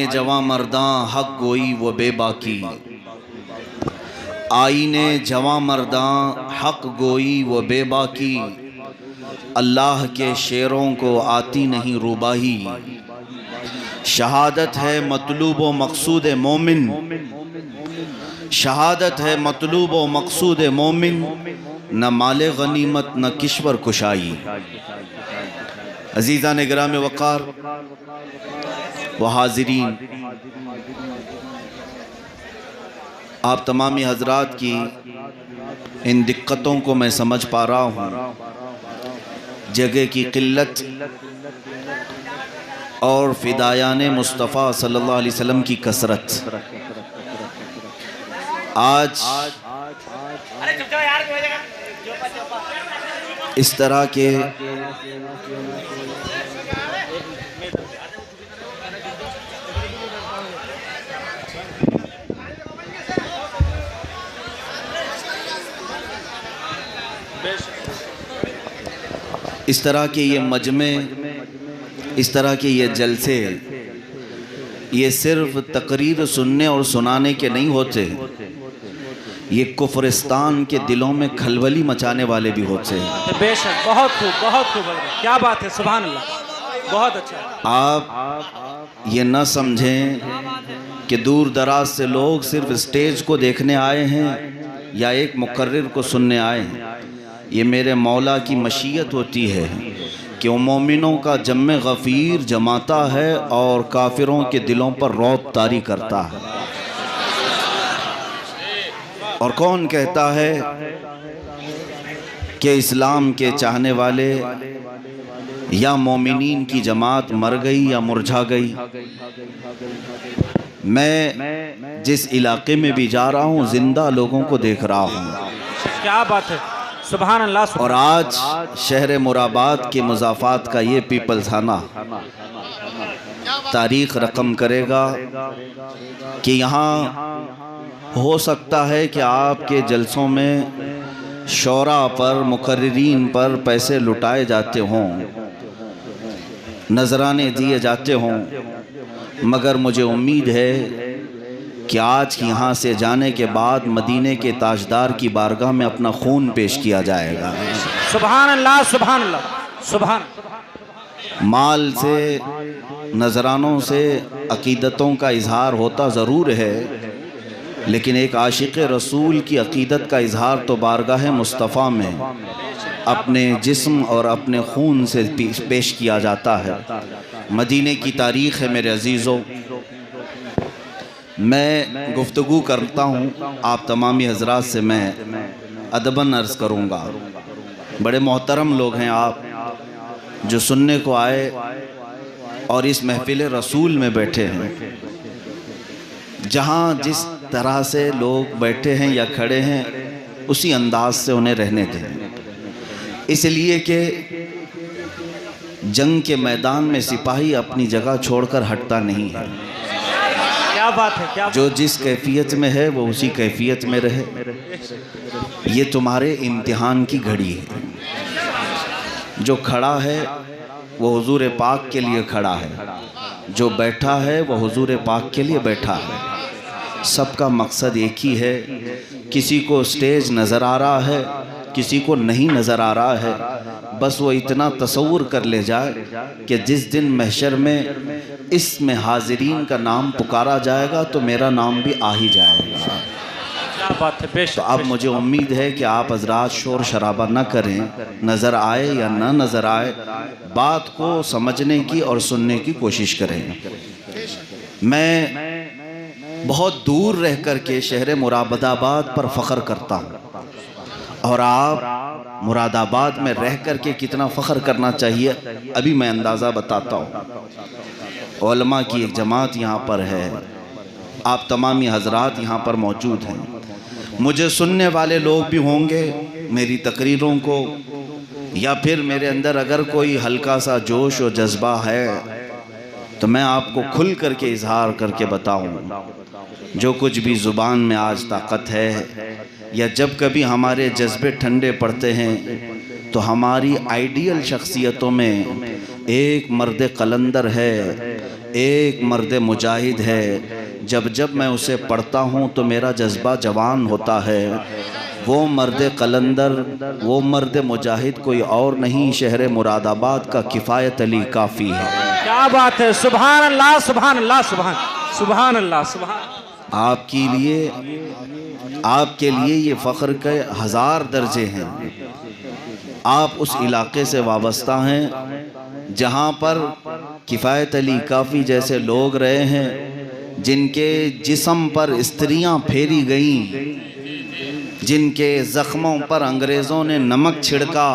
आईने जवां मर्दां हक गोई वो बेबाकी, आईने जवां मर्दां हक गोई वो बेबाकी, अल्लाह के शेरों को आती नहीं रूबाही। शहादत है मतलूब व मकसूद मोमिन, शहादत है मतलूब व मकसूद मोमिन, न माले गनीमत न किश्वर कुशाई। अजीज़ान गिराम वक़ार व हाज़रीन, आप तमामी हजरात की इन दिक्कतों को मैं समझ पा रहा हूँ। जगह की किल्लत और फ़िदायाने मुस्तफ़ा सल्लल्लाहु अलैहि वसल्लम की कसरत। आज इस तरह के इस तरह के ये मजमे, इस तरह के ये जलसे, ये सिर्फ तकरीर सुनने और सुनाने के नहीं होते, ये कुफरिस्तान के दिलों में खलबली मचाने वाले भी होते हैं। बेशक, बहुत खूब, क्या बात है, सुभान अल्लाह, बहुत अच्छा। आप ये न समझें कि दूर दराज से लोग सिर्फ स्टेज को देखने आए हैं या एक मुकर्रिर को सुनने आए हैं। ये मेरे मौला की मशीयत होती है कि वो मोमिनों का जम्मे गफ़ीर जमाता है और काफिरों के दिलों पर रौब तारी करता है। और कौन कहता है कि इस्लाम के चाहने वाले या मोमिनीन की जमात मर गई या मुरझा गई। मैं जिस इलाके में भी जा रहा हूँ जिंदा लोगों को देख रहा हूँ। क्या बात है, सुभान अल्लाह। और आज शहर मुराबाद के मुज़ाफ़ात का ये पीपल्स थाना तारीख़ रकम करेगा कि यहाँ हो सकता है कि आपके जलसों में शौरा पर, मुकर्रिरीन पर पैसे लुटाए जाते हों, नजराने दिए जाते हों, मगर मुझे उम्मीद है कि आज यहाँ से जाने के बाद मदीने के ताजदार की बारगाह में अपना खून पेश किया जाएगा। सुभान अल्लाह, सुभान अल्लाह, सुभान। माल से, नजरानों से अकीदतों का इजहार होता ज़रूर है, लेकिन एक आशिक़ रसूल की अकीदत का इजहार तो बारगाह मुस्तफ़ा में अपने जिस्म और अपने खून से पेश किया जाता है। मदीने की तारीख़ है मेरे अजीज़ों। मैं गुफ्तगू करता हूँ, आप तमामी हजरात से मैं अदबन अर्ज़ करूँगा। बड़े मोहतरम लोग हैं आप जो सुनने को आए और इस महफिल रसूल में बैठे हैं, जहाँ जिस तरह से लोग बैठे हैं या खड़े हैं उसी अंदाज से उन्हें रहने दें। इसलिए कि जंग के मैदान में सिपाही अपनी जगह छोड़कर हटता नहीं है। क्या बात है, क्या जो जिस कैफियत में है वो उसी कैफियत में रहे। ये तुम्हारे इम्तिहान की घड़ी है। जो खड़ा है वो हुजूर पाक के लिए खड़ा है, जो बैठा है वो हुजूर पाक के लिए बैठा है। सबका मकसद एक ही है। किसी को स्टेज नज़र आ रहा है, किसी को नहीं नज़र आ रहा है, बस वो इतना तसव्वुर कर ले जाए कि जिस दिन महशर में इसमें हाजिरीन का नाम पुकारा जाएगा तो मेरा नाम भी आ ही जाएगा। क्या बात है, बेशक। तो अब मुझे उम्मीद है कि आप हजरात शोर शराबा न करें, नज़र आए या ना नज़र आए, बात को समझने की और सुनने की कोशिश करें। मैं बहुत दूर रह कर के शहर मुरादाबाद पर फ़ख्र करता हूँ, और आप मुरादाबाद में रह कर के कितना फ़ख्र करना चाहिए अभी मैं अंदाज़ा बताता हूँ। उलमा की एक जमात यहाँ पर है, आप तमामी हजरात यहाँ पर मौजूद हैं। मुझे सुनने वाले लोग भी होंगे मेरी तकरीरों को, या फिर मेरे अंदर अगर कोई हल्का सा जोश और जज्बा है तो मैं आपको खुल करके इजहार करके बताऊँ। जो कुछ भी ज़ुबान में आज ताकत है, या जब कभी हमारे जज्बे ठंडे पड़ते हैं तो हमारी आइडियल शख्सियतों में एक मर्द कलंदर है, एक मर्द मुजाहिद है, जब जब मैं उसे पढ़ता हूँ तो मेरा जज्बा जवान होता है। वो मर्द कलंदर, वो मर्द मुजाहिद कोई और नहीं, शहर मुरादाबाद का किफ़ायत अली काफ़ी है। क्या बात है, सुभान अल्लाह सुभान अल्लाह सुभान अल्लाह सुभान। आपके लिए ये फ़ख्र के 1000 दर्जे हैं। आप उस इलाके से वाबस्ता हैं जहाँ पर किफ़ायत अली काफ़ी जैसे लोग रहे हैं, जिनके जिस्म पर स्त्रियाँ फेरी गईं, जिनके ज़ख्मों पर अंग्रेज़ों ने नमक छिड़का,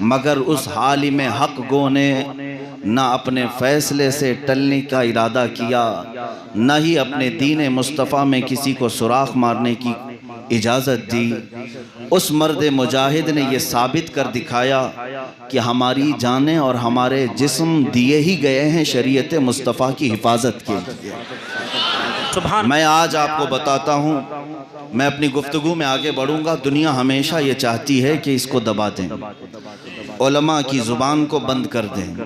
मगर उस हालिम हक गो ने न अपने फ़ैसले से टलने का इरादा किया, न ही अपने दीन मुस्तफ़ा में किसी को सुराख मारने की इजाज़त दी। उस मर्द मुजाहिद ने यह साबित कर दिखाया कि हमारी जानें और हमारे जिस्म दिए ही गए हैं शरीयत मुस्तफ़ा की हिफाजत के लिए। मैं आज आपको बताता हूँ, मैं अपनी गुफ्तगू में आगे बढ़ूँगा। दुनिया हमेशा ये चाहती है कि इसको दबा दें, उलमा की ज़ुबान को बंद कर दें।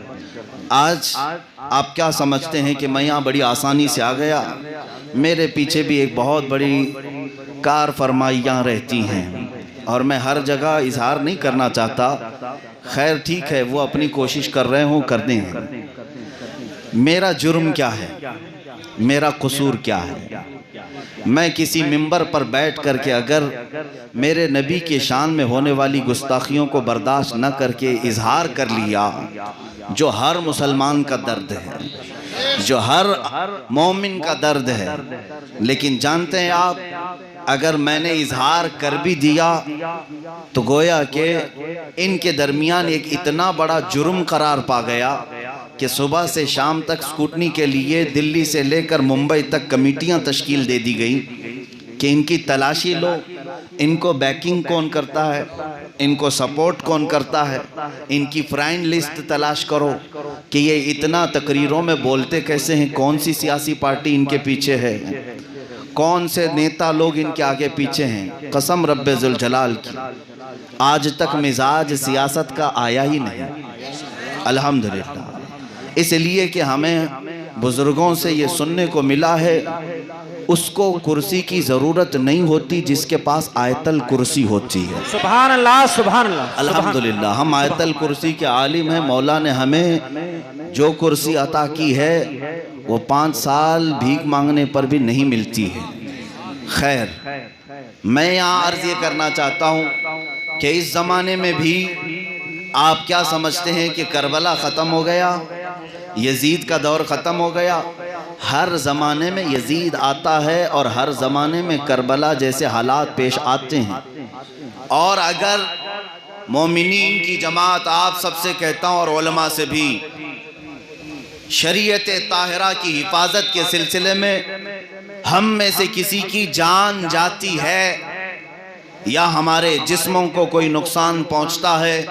आज आप क्या समझते हैं कि मैं यहाँ बड़ी आसानी से आ गया? मेरे पीछे भी एक बहुत बड़ी कार फरमाइयाँ रहती हैं और मैं हर जगह इजहार नहीं करना चाहता। खैर ठीक है, वो अपनी कोशिश कर रहे हों, कर दें। मेरा जुर्म क्या है, मेरा कसूर क्या है? मैं किसी मिंबर पर बैठ करके अगर मेरे नबी के शान में होने वाली गुस्ताखियों को बर्दाश्त न करके इजहार कर लिया, जो हर मुसलमान का दर्द है, जो हर मोमिन का दर्द है, लेकिन जानते हैं आप, अगर मैंने इजहार कर भी दिया तो गोया कि इनके दरमियान एक इतना बड़ा जुर्म करार पा गया कि सुबह से शाम तक स्कूटनी के लिए दिल्ली से लेकर मुंबई तक कमेटियां तश्कील दे दी गई कि इनकी तलाशी लो, इनको बैकिंग कौन करता है, इनको सपोर्ट कौन करता है, इनकी फ्रेंड लिस्ट तलाश करो कि ये इतना तकरीरों में बोलते कैसे हैं, कौन सी सियासी पार्टी इनके पीछे है, कौन से नेता लोग इनके आगे पीछे हैं। कसम रब्बे जुल जलाल की, आज तक मिजाज सियासत का आया ही नहीं, अल्हम्दुलिल्लाह। इसलिए कि हमें बुजुर्गों से ये सुनने को मिला है, उसको कुर्सी की ज़रूरत नहीं होती जिसके पास आयतल कुर्सी होती है। सुभान अल्लाह सुभान अल्लाह। अल्हम्दुलिल्लाह, हम आयतल कुर्सी के आलिम हैं। मौला ने हमें जो कुर्सी अता की है वो 5 साल भीख मांगने पर भी नहीं मिलती है। खैर, मैं यहाँ अर्ज़ ये करना चाहता हूँ कि इस ज़माने में भी आप क्या समझते हैं कि करबला ख़त्म हो गया, यजीद का दौर ख़त्म हो गया? हर ज़माने में यजीद आता है और हर ज़माने में करबला जैसे हालात पेश आते हैं। और अगर मोमिनीन की जमात, आप सबसे कहता हूँ और उलमा से भी, शरीयत ताहिरा की हिफाजत के सिलसिले में हम में से किसी की जान जाती है या हमारे जिस्मों को कोई नुकसान पहुंचता है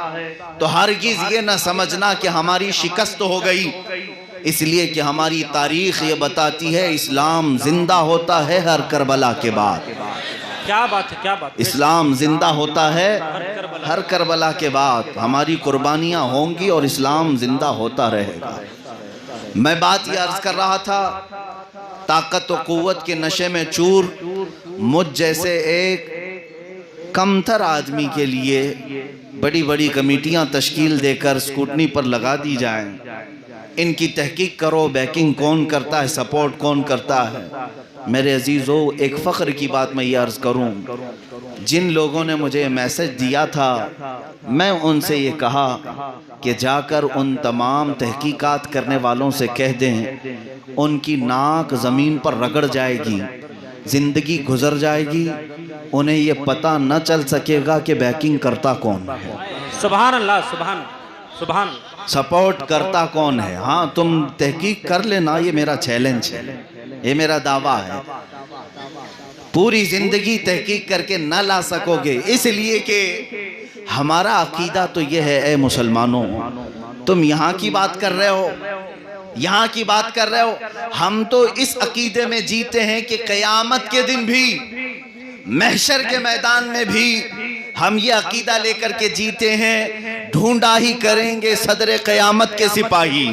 तो हरगिज़ ये न समझना कि हमारी शिकस्त हो गई, इसलिए कि हमारी तारीख़ ये बताती है इस्लाम जिंदा होता है हर करबला के बाद। क्या बात है, क्या बात है। इस्लाम जिंदा होता है हर करबला के बाद। हमारी कुर्बानियाँ होंगी और इस्लाम जिंदा होता रहेगा। मैं बात ये अर्ज़ कर रहा था, ताकत व क़ुव्वत के नशे में चूर मुझ जैसे एक कमतर आदमी के लिए बड़ी बड़ी कमेटियां तश्कील देकर स्कूटनी पर लगा दी जाएं। इनकी तहकीक करो, बैकिंग कौन करता है, सपोर्ट कौन करता है। मेरे अजीज़ों, एक फ़ख्र की बात मैं ये अर्ज़ करूं, जिन लोगों ने मुझे मैसेज दिया था, मैं उनसे ये कहा कि जाकर उन तमाम तहकीकात करने वालों से कह दें, उनकी नाक ज़मीन पर रगड़ जाएगी, ज़िंदगी गुजर जाएगी, उन्हें ये पता न चल सकेगा कि बैकिंग करता कौन है। सुभान अल्लाह सुभान सुभान। सपोर्ट करता कौन है। हाँ, तुम तहकीक कर लेना, ये मेरा चैलेंज है, ये मेरा दावा है। पूरी ज़िंदगी तहकीक करके न ला सकोगे, इसलिए कि हमारा अकीदा तो ये है, ए मुसलमानों, तुम यहाँ की बात कर रहे हो, यहाँ की बात कर रहे हो, हम तो इस अकीदे में जीते हैं कि क़यामत के दिन भी, महशर के मैदान में भी हम ये अकीदा लेकर के जीते हैं, ढूंढा ही करेंगे सदर क़यामत के सिपाही।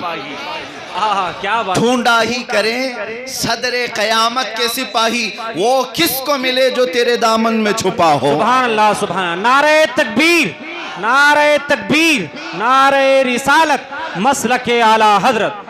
क्या बात। ढूंढा ही करें सदरे कयामत के सिपाही, वो किसको मिले जो तेरे दामन में छुपा हो। सुभान अल्लाह सुभान। नारे तकबीर, नारे तकबीर, नारे रिसालत, मसलके आला हजरत।